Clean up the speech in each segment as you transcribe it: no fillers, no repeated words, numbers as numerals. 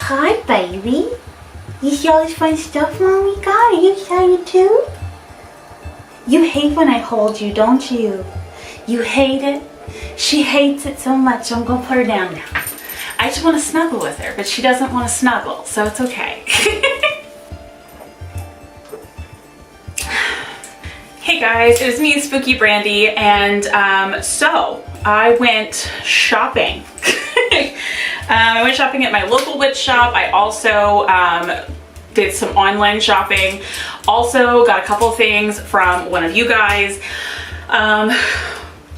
Hi, baby. You see all this fun stuff Mommy got? Are you excited too? You hate when I hold you, don't you? You hate it? She hates it so much, so I'm gonna put her down now. I just want to snuggle with her, but she doesn't want to snuggle, so it's okay. Hey guys, it is me, Spooky Brandie, and so I went shopping. I went shopping at my local witch shop. I also did some online shopping. Also got a couple things from one of you guys.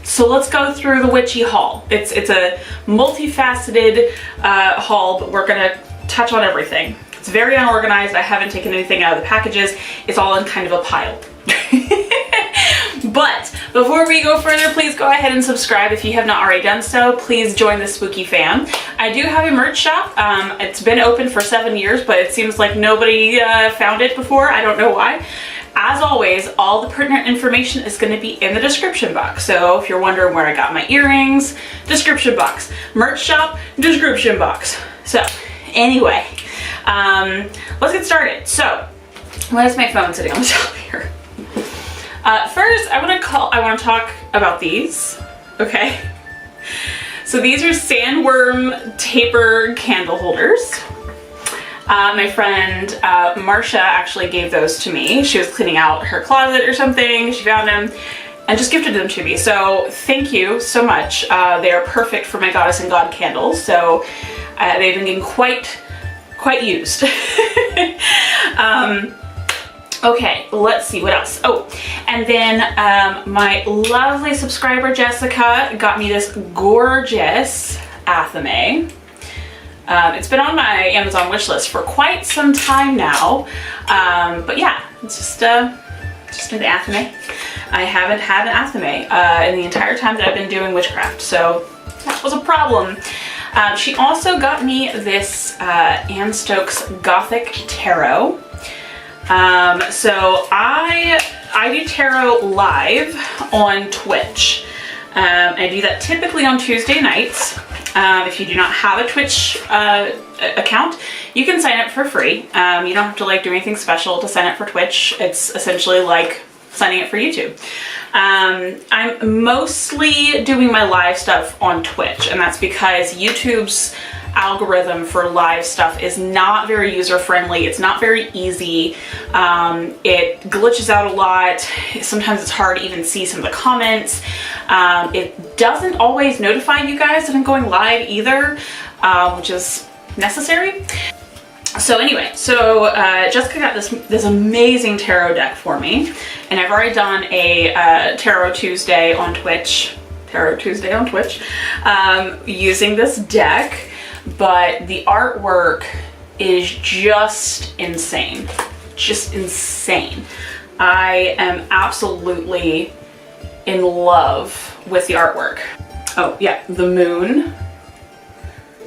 So let's go through the witchy haul. It's a multifaceted haul, but we're gonna touch on everything. It's very unorganized. I haven't taken anything out of the packages. It's all in kind of a pile. But before we go further, please go ahead and subscribe if you have not already done so. Please join the spooky fam. I do have a merch shop. It's been open for 7 years, but it seems like nobody found it before. I don't know why. As always, all the pertinent information is going to be in the description box. So if you're wondering where I got my earrings, description box. Merch shop, description box. So anyway, let's get started. So why is my phone sitting on the top here? First, I want to talk about these, okay? So these are sandworm taper candle holders. My friend Marcia actually gave those to me. She was cleaning out her closet or something. She found them and just gifted them to me. So thank you so much. They are perfect for my Goddess and God candles. So they've been getting quite used. Okay, let's see what else. Oh, and then my lovely subscriber Jessica got me this gorgeous athame. It's been on my Amazon wish list for quite some time now, but yeah, it's just an athame. I haven't had an athame in the entire time that I've been doing witchcraft, so that was a problem. She also got me this Anne Stokes Gothic Tarot. So I do tarot live on Twitch. I do that typically on Tuesday nights. If you do not have a Twitch account, you can sign up for free. You don't have to do anything special to sign up for Twitch. It's essentially like signing up for YouTube. I'm mostly doing my live stuff on Twitch, and that's because YouTube's algorithm for live stuff is not very user-friendly. It's not very easy. It glitches out a lot. Sometimes it's hard to even see some of the comments. It doesn't always notify you guys that I'm going live either, which is necessary. So anyway, Jessica got this amazing tarot deck for me, and I've already done a Tarot Tuesday on Twitch, using this deck. But the artwork is just insane. Just insane. I am absolutely in love with the artwork. Oh yeah, the moon.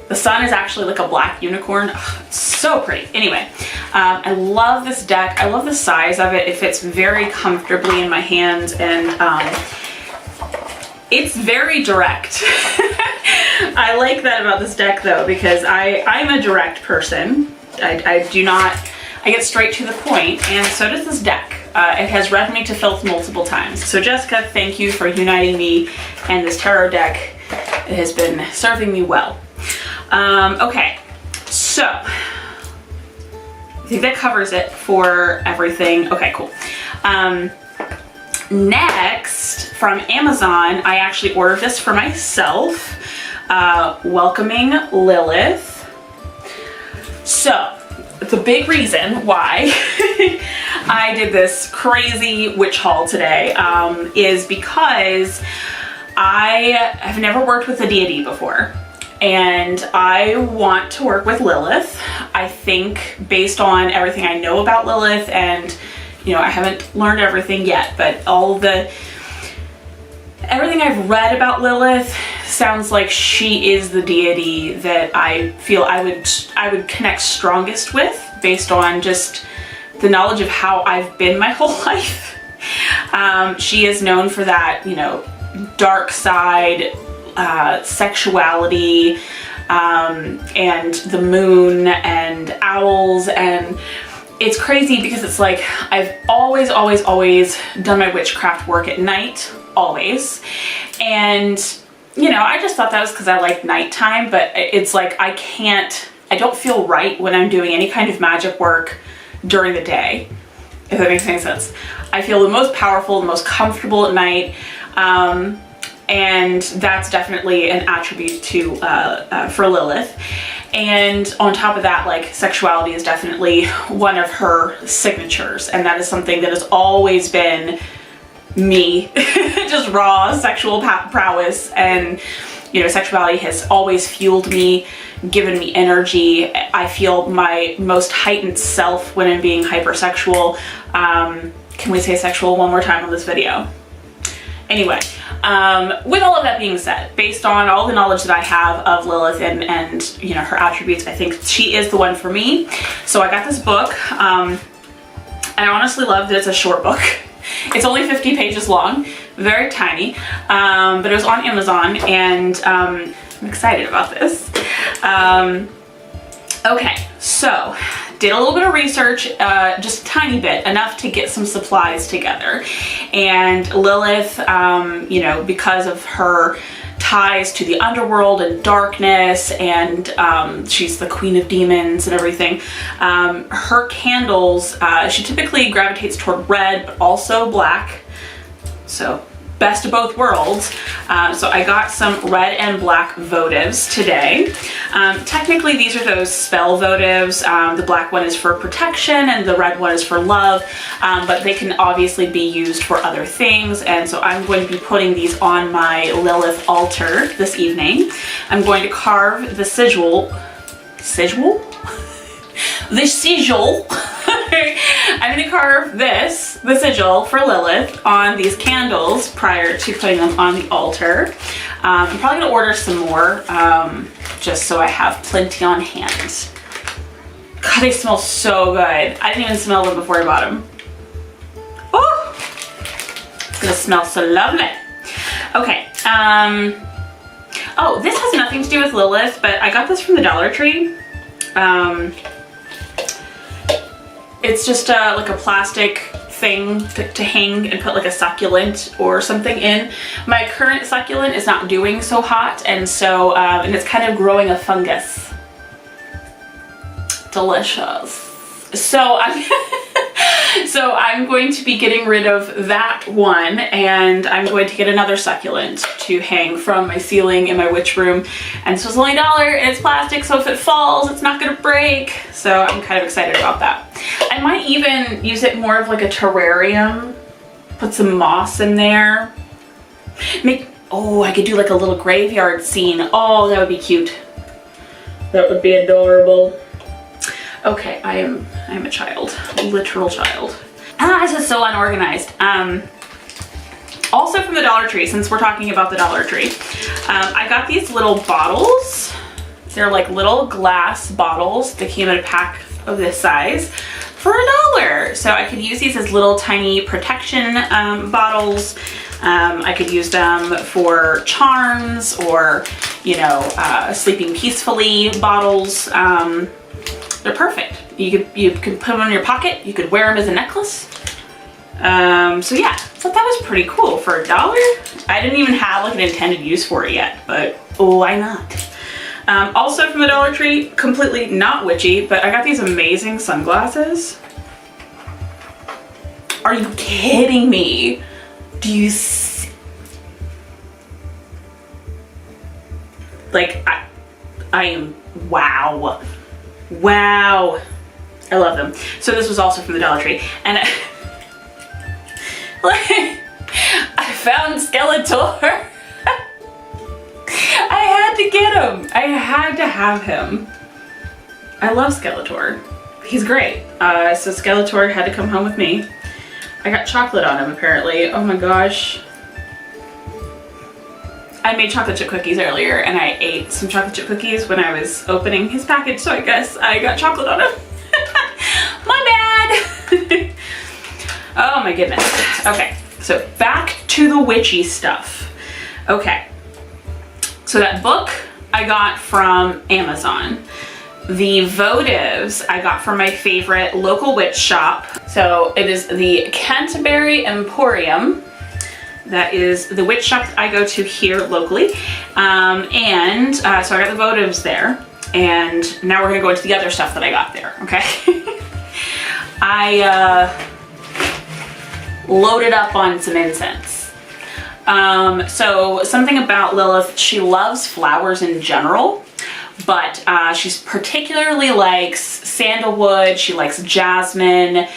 The sun is actually like a black unicorn. Ugh, it's so pretty. Anyway, I love this deck. I love the size of it. It fits very comfortably in my hands, and it's very direct. I like that about this deck though, because I'm a direct person. I get straight to the point, and so does this deck. It has read me to filth multiple times. So Jessica, thank you for uniting me and this tarot deck. It has been serving me well. Okay, so I think that covers it for everything. Okay, cool. Next, from Amazon, I actually ordered this for myself. Welcoming Lilith. So, the big reason why I did this crazy witch haul today is because I have never worked with a deity before, and I want to work with Lilith. I think based on everything I know about Lilith, and I haven't learned everything yet, but everything I've read about Lilith sounds like she is the deity that I feel I would connect strongest with, based on just the knowledge of how I've been my whole life. She is known for that, dark side, sexuality, and the moon and owls, and it's crazy because it's like I've always done my witchcraft work at night, always. And you know, I just thought that was because I like nighttime, but it's like I don't feel right when I'm doing any kind of magic work during the day, if that makes any sense. I feel the most powerful, the most comfortable at night, and that's definitely an attribute to for Lilith. And on top of that, like, sexuality is definitely one of her signatures, and that is something that has always been me, just raw sexual prowess. And you know, sexuality has always fueled me, given me energy. I feel my most heightened self when I'm being hypersexual. Can we say sexual one more time on this video? Anyway, with all of that being said, based on all the knowledge that I have of Lilith and you know, her attributes, I think she is the one for me. So I got this book. I honestly love that it's a short book. It's only 50 pages long, very tiny, but it was on Amazon, and I'm excited about this. Okay, so did a little bit of research, just a tiny bit, enough to get some supplies together. And Lilith, you know, because of her ties to the underworld and darkness, and she's the queen of demons and everything, her candles, she typically gravitates toward red, but also black. So best of both worlds. So I got some red and black votives today. Technically these are those spell votives. The black one is for protection and the red one is for love, but they can obviously be used for other things. And so I'm going to be putting these on my Lilith altar this evening. I'm going to carve the sigil. The sigil. I'm going to carve the sigil for Lilith on these candles prior to putting them on the altar. I'm probably going to order some more, just so I have plenty on hand. God, they smell so good. I didn't even smell them before I bought them. Oh, it's going to smell so lovely. Okay. Oh, this has nothing to do with Lilith, but I got this from the Dollar Tree. It's just like a plastic thing to hang and put like a succulent or something in. My current succulent is not doing so hot, and so and it's kind of growing a fungus. Delicious. So I'm going to be getting rid of that one, and I'm going to get another succulent to hang from my ceiling in my witch room. And this was only $1 and it's plastic, so if it falls, it's not gonna break. So I'm kind of excited about that. I might even use it more of like a terrarium, put some moss in there. I could do like a little graveyard scene. Oh, that would be cute. That would be adorable. Okay, I am a child, a literal child. This is so unorganized. Also from the Dollar Tree, since we're talking about the Dollar Tree, I got these little bottles. They're like little glass bottles that came in a pack of this size for $1. So I could use these as little tiny protection bottles. I could use them for charms, or, you know, sleeping peacefully bottles. They're perfect. You could put them in your pocket. You could wear them as a necklace. So yeah, I thought that was pretty cool for $1. I didn't even have like an intended use for it yet, but why not? Also from the Dollar Tree, completely not witchy, but I got these amazing sunglasses. Are you kidding me? Do you see? Like, I am, wow. Wow. I love them. So this was also from the Dollar Tree. And I found Skeletor. I had to get him. I had to have him. I love Skeletor. He's great. So Skeletor had to come home with me. I got chocolate on him apparently. Oh my gosh. I made chocolate chip cookies earlier, and I ate some chocolate chip cookies when I was opening his package, so I guess I got chocolate on him. My bad. Oh my goodness. Okay, so back to the witchy stuff. Okay, so that book I got from Amazon. The votives I got from my favorite local witch shop. So it is the Canterbury Emporium. That is the witch shop that I go to here locally. So I got the votives there. And now we're gonna go into the other stuff that I got there, okay? I loaded up on some incense. So something about Lilith, she loves flowers in general, but she particularly likes sandalwood, she likes jasmine,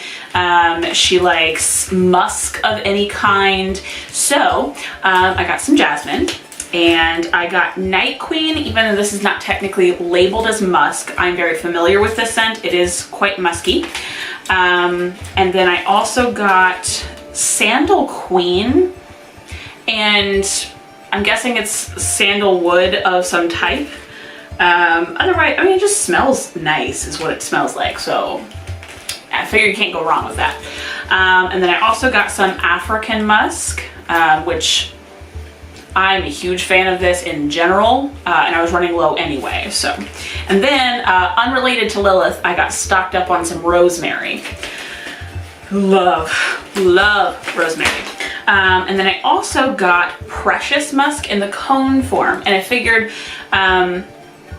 she likes musk of any kind. So I got some jasmine, and I got Night Queen. Even though this is not technically labeled as musk, I'm very familiar with this scent. It is quite musky. And then I also got Sandal Queen, and I'm guessing it's sandalwood of some type. Otherwise, I mean, it just smells nice is what it smells like, so I figure you can't go wrong with that. And then I also got some African musk, which I'm a huge fan of this in general, and I was running low anyway, so. And then, unrelated to Lilith, I got stocked up on some rosemary. Love rosemary. And then I also got precious musk in the cone form, and I figured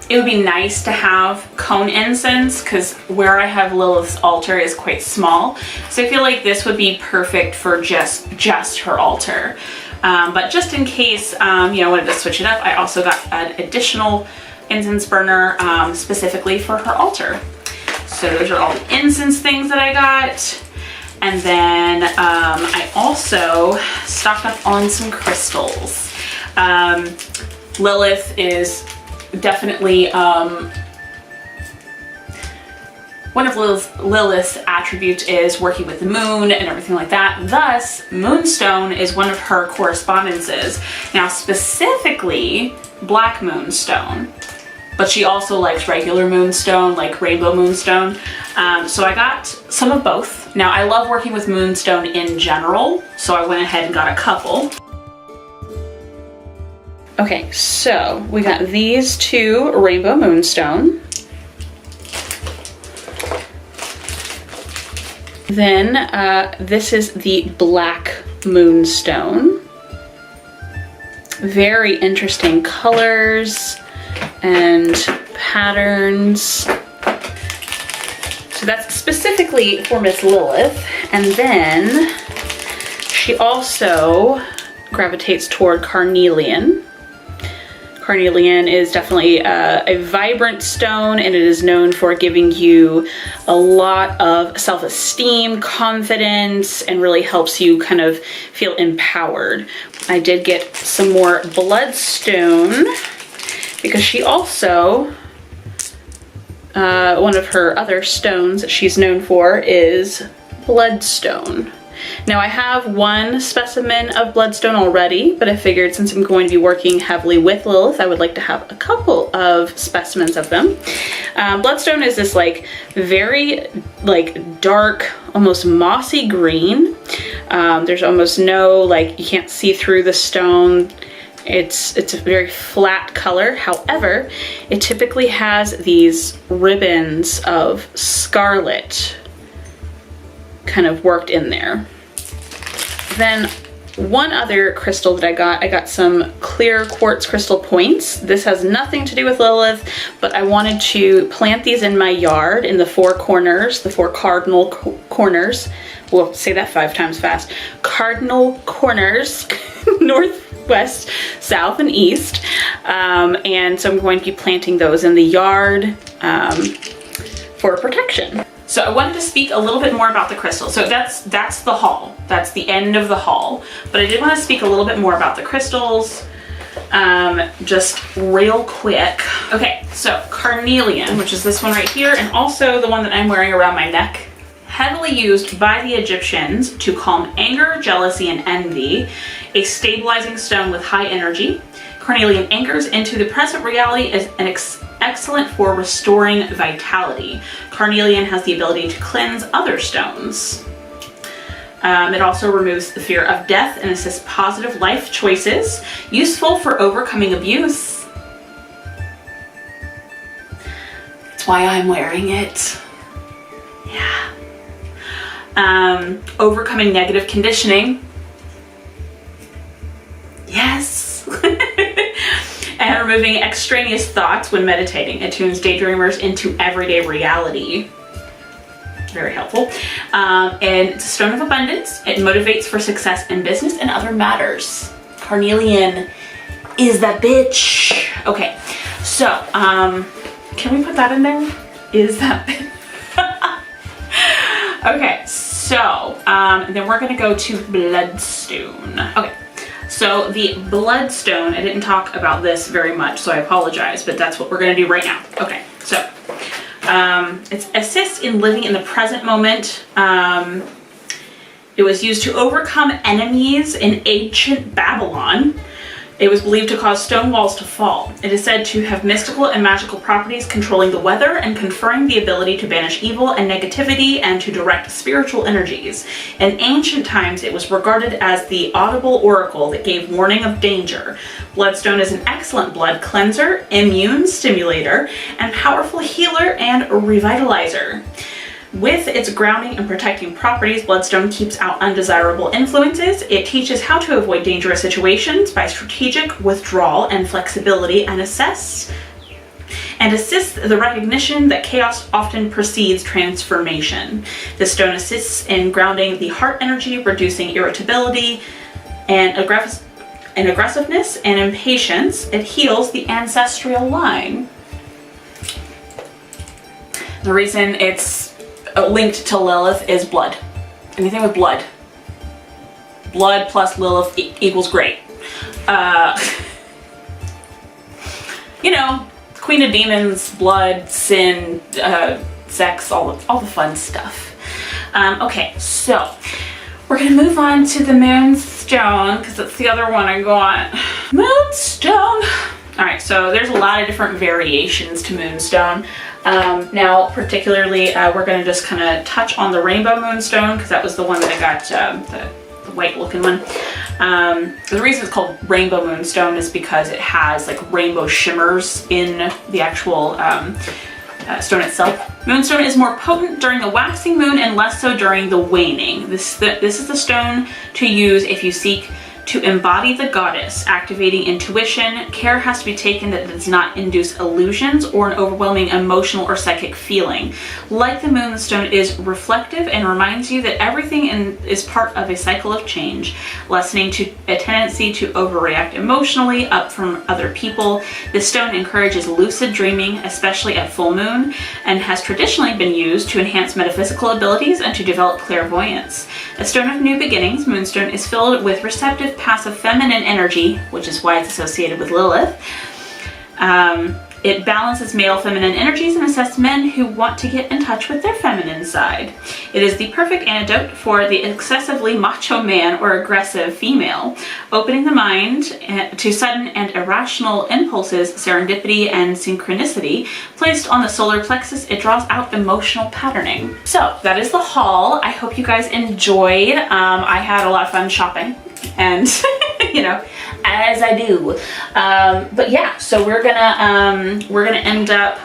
it would be nice to have cone incense because where I have Lilith's altar is quite small, so I feel like this would be perfect for just her altar. But just in case, wanted to switch it up, I also got an additional incense burner specifically for her altar. So those are all the incense things that I got. And then I also stocked up on some crystals. Lilith is definitely one of Lilith's attributes is working with the moon and everything like that. Thus, moonstone is one of her correspondences. Now, specifically black moonstone, but she also likes regular moonstone, like rainbow moonstone. So I got some of both. Now, I love working with moonstone in general, so I went ahead and got a couple. Okay, so we got these two rainbow moonstone. Then this is the black moonstone. Very interesting colors and patterns. So that's specifically for Miss Lilith. And then she also gravitates toward carnelian. Carnelian is definitely a vibrant stone, and it is known for giving you a lot of self-esteem, confidence, and really helps you kind of feel empowered. I did get some more bloodstone because she also, one of her other stones that she's known for is bloodstone. Now I have one specimen of bloodstone already, but I figured since I'm going to be working heavily with Lilith, I would like to have a couple of specimens of them. Bloodstone is this like very like dark, almost mossy green. There's almost no, like, you can't see through the stone. It's a very flat color. However, it typically has these ribbons of scarlet kind of worked in there. Then one other crystal that I got some clear quartz crystal points. This has nothing to do with Lilith, but I wanted to plant these in my yard in the four corners, the four cardinal corners. We'll say that 5 times fast. Cardinal corners, north, west, south, and east. And so I'm going to be planting those in the yard for protection. So I wanted to speak a little bit more about the crystals. So that's the haul. That's the end of the haul. But I did want to speak a little bit more about the crystals, just real quick. Okay, so carnelian, which is this one right here, and also the one that I'm wearing around my neck, heavily used by the Egyptians to calm anger, jealousy, and envy, a stabilizing stone with high energy. Carnelian anchors into the present reality as an excellent for restoring vitality. Carnelian has the ability to cleanse other stones. It also removes the fear of death and assists positive life choices. Useful for overcoming abuse. That's why I'm wearing it. Yeah. Overcoming negative conditioning. Yes. And removing extraneous thoughts when meditating. It tunes daydreamers into everyday reality. Very helpful. And it's a stone of abundance. It motivates for success in business and other matters. Carnelian is that bitch. Okay, so can we put that in there? Is that bitch? Okay, so then we're gonna go to bloodstone. Okay, so the bloodstone, I didn't talk about this very much, so I apologize, but that's what we're gonna do right now. Okay, so it assists in living in the present moment. It was used to overcome enemies in ancient Babylon. It was believed to cause stone walls to fall. It is said to have mystical and magical properties, controlling the weather and conferring the ability to banish evil and negativity and to direct spiritual energies. In ancient times, it was regarded as the audible oracle that gave warning of danger. Bloodstone is an excellent blood cleanser, immune stimulator, and powerful healer and revitalizer. With its grounding and protecting properties, bloodstone keeps out undesirable influences. It teaches how to avoid dangerous situations by strategic withdrawal and flexibility, and assists the recognition that chaos often precedes transformation. This stone assists in grounding the heart energy, reducing irritability and aggressiveness and impatience. It heals the ancestral line. The reason it's linked to Lilith is blood. Anything with blood. Blood plus Lilith equals great. You know, Queen of Demons, blood, sin, sex, all the fun stuff. Okay, so we're gonna move on to the moonstone because that's the other one I got. Moonstone. All right, so there's a lot of different variations to moonstone. Now, particularly, we're going to just kind of touch on the rainbow moonstone because that was the one that I got, the white looking one. The reason it's called rainbow moonstone is because it has like rainbow shimmers in the actual stone itself. Moonstone is more potent during the waxing moon and less so during the waning. This is the stone to use if you seek to embody the goddess, activating intuition. Care has to be taken that it does not induce illusions or an overwhelming emotional or psychic feeling. Like the moonstone, it is reflective and reminds you that everything is part of a cycle of change, lessening to a tendency to overreact emotionally up from other people. This stone encourages lucid dreaming, especially at full moon, and has traditionally been used to enhance metaphysical abilities and to develop clairvoyance. A stone of new beginnings, moonstone is filled with receptive, passive feminine energy, which is why it's associated with Lilith. It balances male feminine energies and assists men who want to get in touch with their feminine side. It is the perfect antidote for the excessively macho man or aggressive female, opening the mind to sudden and irrational impulses, serendipity, and synchronicity. Placed on the solar plexus, it draws out emotional patterning. So that is the haul. I hope you guys enjoyed. I had a lot of fun shopping, and you know, as I do. But yeah, so we're gonna end up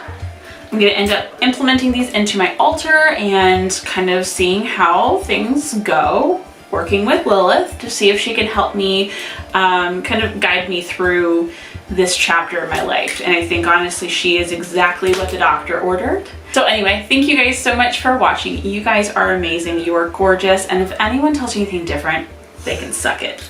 implementing these into my altar and kind of seeing how things go, working with Lilith to see if she can help me kind of guide me through this chapter of my life. And I think honestly she is exactly what the doctor ordered. So anyway, thank you guys so much for watching. You guys are amazing. You are gorgeous. And if anyone tells you anything different, they can suck it.